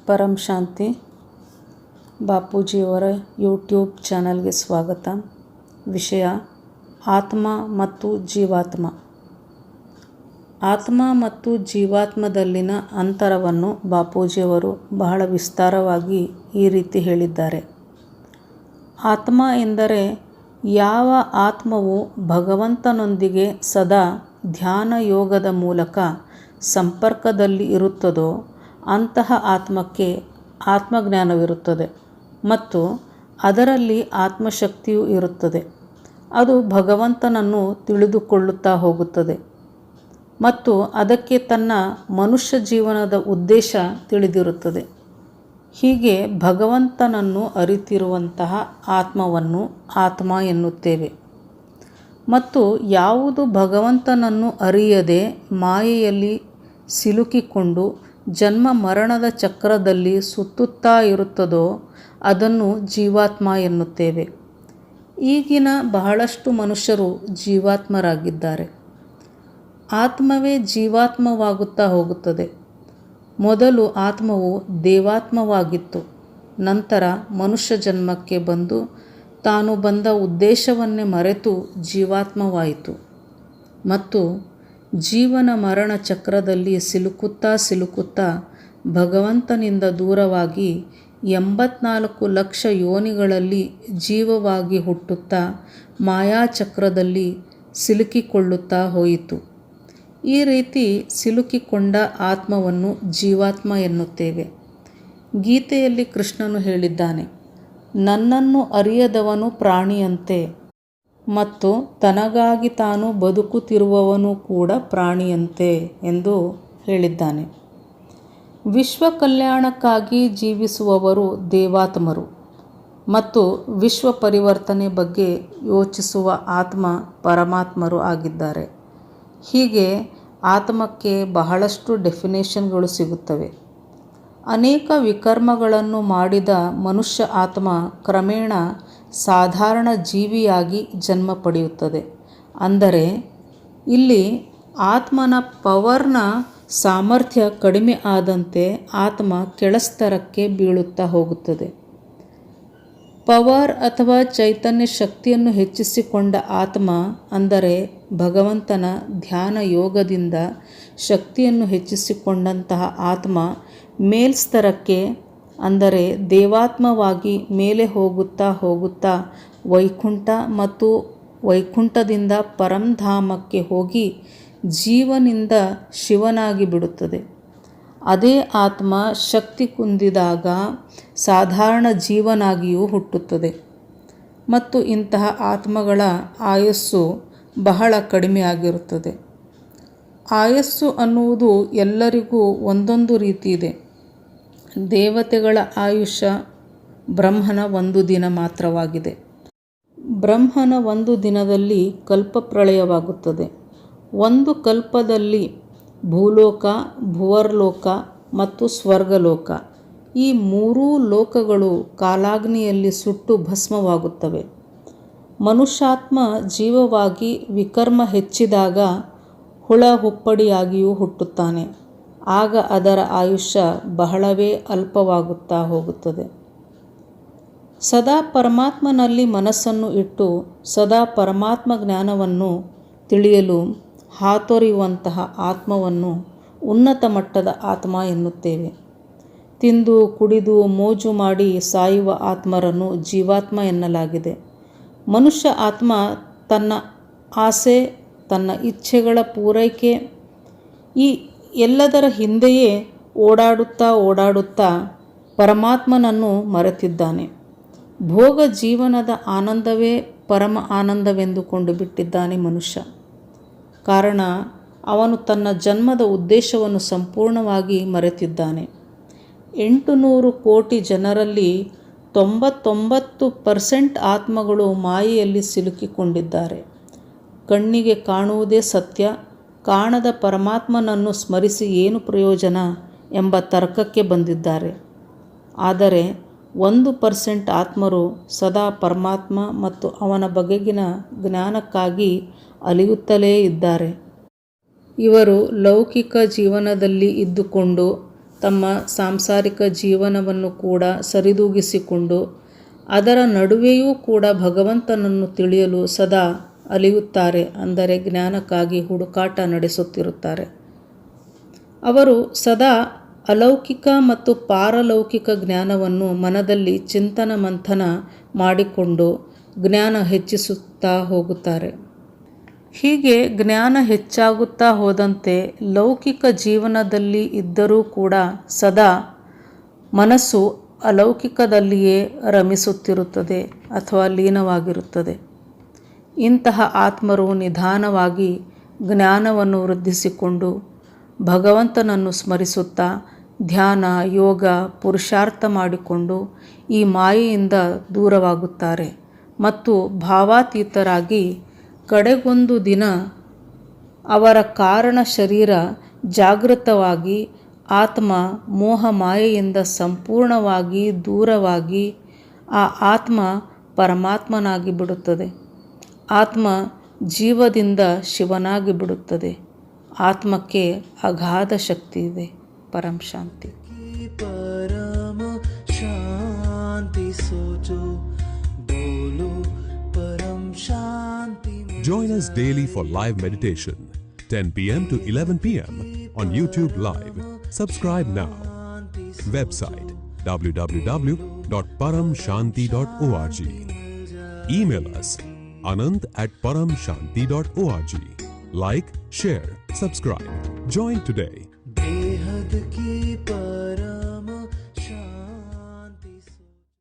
ಪರಂ ಶಾಂತಿ ಬಾಪೂಜಿಯವರ YouTube ಚಾನಲ್ಗೆ ಸ್ವಾಗತ. ವಿಷಯ ಆತ್ಮ ಮತ್ತು ಜೀವಾತ್ಮ. ಆತ್ಮ ಮತ್ತು ಜೀವಾತ್ಮದಲ್ಲಿನ ಅಂತರವನ್ನು ಬಾಪೂಜಿಯವರು ಬಹಳ ವಿಸ್ತಾರವಾಗಿ ಈ ರೀತಿ ಹೇಳಿದ್ದಾರೆ. ಆತ್ಮ ಎಂದರೆ ಯಾವ ಆತ್ಮವು ಭಗವಂತನೊಂದಿಗೆ ಸದಾ ಧ್ಯಾನ ಯೋಗದ ಮೂಲಕ ಸಂಪರ್ಕದಲ್ಲಿ ಇರುತ್ತದೋ ಅಂತಹ ಆತ್ಮಕ್ಕೆ ಆತ್ಮಜ್ಞಾನವಿರುತ್ತದೆ ಮತ್ತು ಅದರಲ್ಲಿ ಆತ್ಮಶಕ್ತಿಯೂ ಇರುತ್ತದೆ. ಅದು ಭಗವಂತನನ್ನು ತಿಳಿದುಕೊಳ್ಳುತ್ತಾ ಹೋಗುತ್ತದೆ ಮತ್ತು ಅದಕ್ಕೆ ತನ್ನ ಮನುಷ್ಯ ಜೀವನದ ಉದ್ದೇಶ ತಿಳಿದಿರುತ್ತದೆ. ಹೀಗೆ ಭಗವಂತನನ್ನು ಅರಿತಿರುವಂತಹ ಆತ್ಮವನ್ನು ಆತ್ಮ ಎನ್ನುತ್ತೇವೆ. ಮತ್ತು ಯಾವುದು ಭಗವಂತನನ್ನು ಅರಿಯದೆ ಮಾಯೆಯಲ್ಲಿ ಸಿಲುಕಿಕೊಂಡು ಜನ್ಮ ಮರಣದ ಚಕ್ರದಲ್ಲಿ ಸುತ್ತುತ್ತಾ ಇರುತ್ತದೋ ಅದನ್ನು ಜೀವಾತ್ಮ ಎನ್ನುತ್ತೇವೆ. ಈಗಿನ ಬಹಳಷ್ಟು ಮನುಷ್ಯರು ಜೀವಾತ್ಮರಾಗಿದ್ದಾರೆ. ಆತ್ಮವೇ ಜೀವಾತ್ಮವಾಗುತ್ತಾ ಹೋಗುತ್ತದೆ. ಮೊದಲು ಆತ್ಮವು ದೇವಾತ್ಮವಾಗಿತ್ತು. ನಂತರ ಮನುಷ್ಯ ಜನ್ಮಕ್ಕೆ ಬಂದು ತಾನು ಬಂದ ಉದ್ದೇಶವನ್ನೇ ಮರೆತು ಜೀವಾತ್ಮವಾಯಿತು ಮತ್ತು ಜೀವನ ಮರಣ ಚಕ್ರದಲ್ಲಿ ಸಿಲುಕುತ್ತಾ ಭಗವಂತನಿಂದ ದೂರವಾಗಿ 84 ಲಕ್ಷ ಯೋನಿಗಳಲ್ಲಿ ಜೀವವಾಗಿ ಹುಟ್ಟುತ್ತಾ ಮಾಯಾಚಕ್ರದಲ್ಲಿ ಸಿಲುಕಿಕೊಳ್ಳುತ್ತಾ ಹೋಯಿತು. ಈ ರೀತಿ ಸಿಲುಕಿಕೊಂಡ ಆತ್ಮವನ್ನು ಜೀವಾತ್ಮ ಎನ್ನುತ್ತೇವೆ. ಗೀತೆಯಲ್ಲಿ ಕೃಷ್ಣನು ಹೇಳಿದ್ದಾನೆ, ನನ್ನನ್ನು ಅರಿಯದವನು ಪ್ರಾಣಿಯಂತೆ ಮತ್ತು ತನಗಾಗಿ ತಾನು ಬದುಕುತ್ತಿರುವವನು ಕೂಡ ಪ್ರಾಣಿಯಂತೆ ಎಂದು ಹೇಳಿದ್ದಾನೆ. ವಿಶ್ವ ಕಲ್ಯಾಣಕ್ಕಾಗಿ ಜೀವಿಸುವವರು ದೇವಾತ್ಮರು ಮತ್ತು ವಿಶ್ವ ಪರಿವರ್ತನೆ ಬಗ್ಗೆ ಯೋಚಿಸುವ ಆತ್ಮ ಪರಮಾತ್ಮರು ಆಗಿದ್ದಾರೆ. ಹೀಗೆ ಆತ್ಮಕ್ಕೆ ಬಹಳಷ್ಟು ಡೆಫಿನೇಷನ್ಗಳು ಸಿಗುತ್ತವೆ. ಅನೇಕ ವಿಕರ್ಮಗಳನ್ನು ಮಾಡಿದ ಮನುಷ್ಯ ಆತ್ಮ ಕ್ರಮೇಣ ಸಾಧಾರಣ ಜೀವಿಯಾಗಿ ಜನ್ಮ ಪಡೆಯುತ್ತದೆ. ಅಂದರೆ ಇಲ್ಲಿ ಆತ್ಮನ ಪವರ್ನ ಸಾಮರ್ಥ್ಯ ಕಡಿಮೆ ಆದಂತೆ ಆತ್ಮ ಕೆಳಸ್ತರಕ್ಕೆ ಬೀಳುತ್ತಾ ಹೋಗುತ್ತದೆ. ಪವರ್ ಅಥವಾ ಚೈತನ್ಯ ಶಕ್ತಿಯನ್ನು ಹೆಚ್ಚಿಸಿಕೊಂಡ ಆತ್ಮ ಅಂದರೆ ಭಗವಂತನ ಧ್ಯಾನ ಯೋಗದಿಂದ ಶಕ್ತಿಯನ್ನು ಹೆಚ್ಚಿಸಿಕೊಂಡಂತಹ ಆತ್ಮ ಮೇಲ್ಸ್ತರಕ್ಕೆ ಅಂದರೆ ದೇವಾತ್ಮವಾಗಿ ಮೇಲೆ ಹೋಗುತ್ತಾ ವೈಕುಂಠ ಮತ್ತು ವೈಕುಂಠದಿಂದ ಪರಂಧಾಮಕ್ಕೆ ಹೋಗಿ ಜೀವನಿಂದ ಶಿವನಾಗಿ ಬಿಡುತ್ತದೆ. ಅದೇ ಆತ್ಮ ಶಕ್ತಿ ಕುಂದಿದಾಗ ಸಾಧಾರಣ ಜೀವನಾಗಿಯೂ ಹುಟ್ಟುತ್ತದೆ ಮತ್ತು ಇಂತಹ ಆತ್ಮಗಳ ಆಯಸ್ಸು ಬಹಳ ಕಡಿಮೆಯಾಗಿರುತ್ತದೆ. ಆಯಸ್ಸು ಅನ್ನುವುದು ಎಲ್ಲರಿಗೂ ಒಂದೊಂದು ರೀತಿ ಇದೆ. ದೇವತೆಗಳ ಆಯುಷ್ಯ ಬ್ರಹ್ಮನ 1 ದಿನ ಮಾತ್ರವಾಗಿದೆ. ಬ್ರಹ್ಮನ 1 ದಿನದಲ್ಲಿ ಕಲ್ಪಪ್ರಳಯವಾಗುತ್ತದೆ. 1 ಕಲ್ಪದಲ್ಲಿ ಭೂಲೋಕ, ಭುವರ್ಲೋಕ ಮತ್ತು ಸ್ವರ್ಗಲೋಕ ಈ 3 ಲೋಕಗಳು ಕಾಲಾಗ್ನಿಯಲ್ಲಿ ಸುಟ್ಟು ಭಸ್ಮವಾಗುತ್ತವೆ. ಮನುಷ್ಯಾತ್ಮ ಜೀವವಾಗಿ ವಿಕರ್ಮ ಹೆಚ್ಚಿದಾಗ ಹುಳ ಹುಪ್ಪಡಿಯಾಗಿಯೂ ಹುಟ್ಟುತ್ತಾನೆ. ಆಗ ಅದರ ಆಯುಷ್ಯ ಬಹಳವೇ ಅಲ್ಪವಾಗುತ್ತಾ ಹೋಗುತ್ತದೆ. ಸದಾ ಪರಮಾತ್ಮನಲ್ಲಿ ಮನಸ್ಸನ್ನು ಇಟ್ಟು ಸದಾ ಪರಮಾತ್ಮ ಜ್ಞಾನವನ್ನು ತಿಳಿಯಲು ಹಾತೊರೆಯುವಂತಹ ಆತ್ಮವನ್ನು ಉನ್ನತ ಮಟ್ಟದ ಆತ್ಮ ಎನ್ನುತ್ತೇವೆ. ತಿಂದು ಕುಡಿದು ಮೋಜು ಮಾಡಿ ಸಾಯುವ ಆತ್ಮರನ್ನು ಜೀವಾತ್ಮ ಎನ್ನಲಾಗಿದೆ. ಮನುಷ್ಯ ಆತ್ಮ ತನ್ನ ಆಸೆ, ತನ್ನ ಇಚ್ಛೆಗಳ ಪೂರೈಕೆ ಈ ಎಲ್ಲದರ ಹಿಂದೆಯೇ ಓಡಾಡುತ್ತಾ ಪರಮಾತ್ಮನನ್ನು ಮರೆತಿದ್ದಾನೆ. ಭೋಗ ಜೀವನದ ಆನಂದವೇ ಪರಮ ಆನಂದವೆಂದುಕೊಂಡು ಬಿಟ್ಟಿದ್ದಾನೆ ಮನುಷ್ಯ. ಕಾರಣ ಅವನು ತನ್ನ ಜನ್ಮದ ಉದ್ದೇಶವನ್ನು ಸಂಪೂರ್ಣವಾಗಿ ಮರೆತಿದ್ದಾನೆ. 800 ಕೋಟಿ ಜನರಲ್ಲಿ 99% ಆತ್ಮಗಳು ಮಾಯೆಯಲ್ಲಿ ಸಿಲುಕಿಕೊಂಡಿದ್ದಾರೆ. ಕಣ್ಣಿಗೆ ಕಾಣುವುದೇ ಸತ್ಯ, ಕಾಣದ ಪರಮಾತ್ಮನನ್ನು ಸ್ಮರಿಸಿ ಏನು ಪ್ರಯೋಜನ ಎಂಬ ತರ್ಕಕ್ಕೆ ಬಂದಿದ್ದಾರೆ. ಆದರೆ 1% ಆತ್ಮರು ಸದಾ ಪರಮಾತ್ಮ ಮತ್ತು ಅವನ ಬಗೆಗಿನ ಜ್ಞಾನಕ್ಕಾಗಿ ಅಲಿಯುತ್ತಲೇ ಇದ್ದಾರೆ. ಇವರು ಲೌಕಿಕ ಜೀವನದಲ್ಲಿ ಇದ್ದುಕೊಂಡು ತಮ್ಮ ಸಾಂಸಾರಿಕ ಜೀವನವನ್ನು ಕೂಡ ಸರಿದೂಗಿಸಿಕೊಂಡು ಅದರ ನಡುವೆಯೂ ಕೂಡ ಭಗವಂತನನ್ನು ತಿಳಿಯಲು ಸದಾ ಅಲಿಯುತ್ತಾರೆ. ಅಂದರೆ ಜ್ಞಾನಕ್ಕಾಗಿ ಹುಡುಕಾಟ ನಡೆಸುತ್ತಿರುತ್ತಾರೆ. ಅವರು ಸದಾ ಅಲೌಕಿಕ ಮತ್ತು ಪಾರಲೌಕಿಕ ಜ್ಞಾನವನ್ನು ಮನದಲ್ಲಿ ಚಿಂತನ ಮಂಥನ ಮಾಡಿಕೊಂಡು ಜ್ಞಾನ ಹೆಚ್ಚಿಸುತ್ತಾ ಹೋಗುತ್ತಾರೆ. ಹೀಗೆ ಜ್ಞಾನ ಹೆಚ್ಚಾಗುತ್ತಾ ಹೋದಂತೆ ಲೌಕಿಕ ಜೀವನದಲ್ಲಿ ಇದ್ದರೂ ಕೂಡ ಸದಾ ಮನಸ್ಸು ಅಲೌಕಿಕದಲ್ಲಿಯೇ ರಮಿಸುತ್ತಿರುತ್ತದೆ ಅಥವಾ ಲೀನವಾಗಿರುತ್ತದೆ. ಇಂತಹ ಆತ್ಮರು ನಿಧಾನವಾಗಿ ಜ್ಞಾನವನ್ನು ವೃದ್ಧಿಸಿಕೊಂಡು ಭಗವಂತನನ್ನು ಸ್ಮರಿಸುತ್ತಾ ಧ್ಯಾನ, ಯೋಗ, ಪುರುಷಾರ್ಥ ಮಾಡಿಕೊಂಡು ಈ ಮಾಯೆಯಿಂದ ದೂರವಾಗುತ್ತಾರೆ ಮತ್ತು ಭಾವಾತೀತರಾಗಿ ಕಡೆಗೊಂದು ದಿನ ಅವರ ಕಾರಣ ಶರೀರ ಜಾಗೃತವಾಗಿ ಆತ್ಮ ಮೋಹ ಮಾಯೆಯಿಂದ ಸಂಪೂರ್ಣವಾಗಿ ದೂರವಾಗಿ ಆ ಆತ್ಮ ಪರಮಾತ್ಮನಾಗಿ ಬಿಡುತ್ತದೆ. ಆತ್ಮ ಜೀವದಿಂದ ಶಿವನಾಗಿ ಬಿಡುತ್ತದೆ. ಆತ್ಮಕ್ಕೆ ಅಗಾಧ ಶಕ್ತಿ ಇದೆ. ಪರಂ ಶಾಂತಿ. परम शांति सोचो बोलो परम शांति. Join us daily for live meditation, 10 p.m. to 11 p.m. on YouTube Live. Subscribe now. Website www.paramshanti.org. Email us anand@paramshanti.org. Like, share, subscribe. Join today.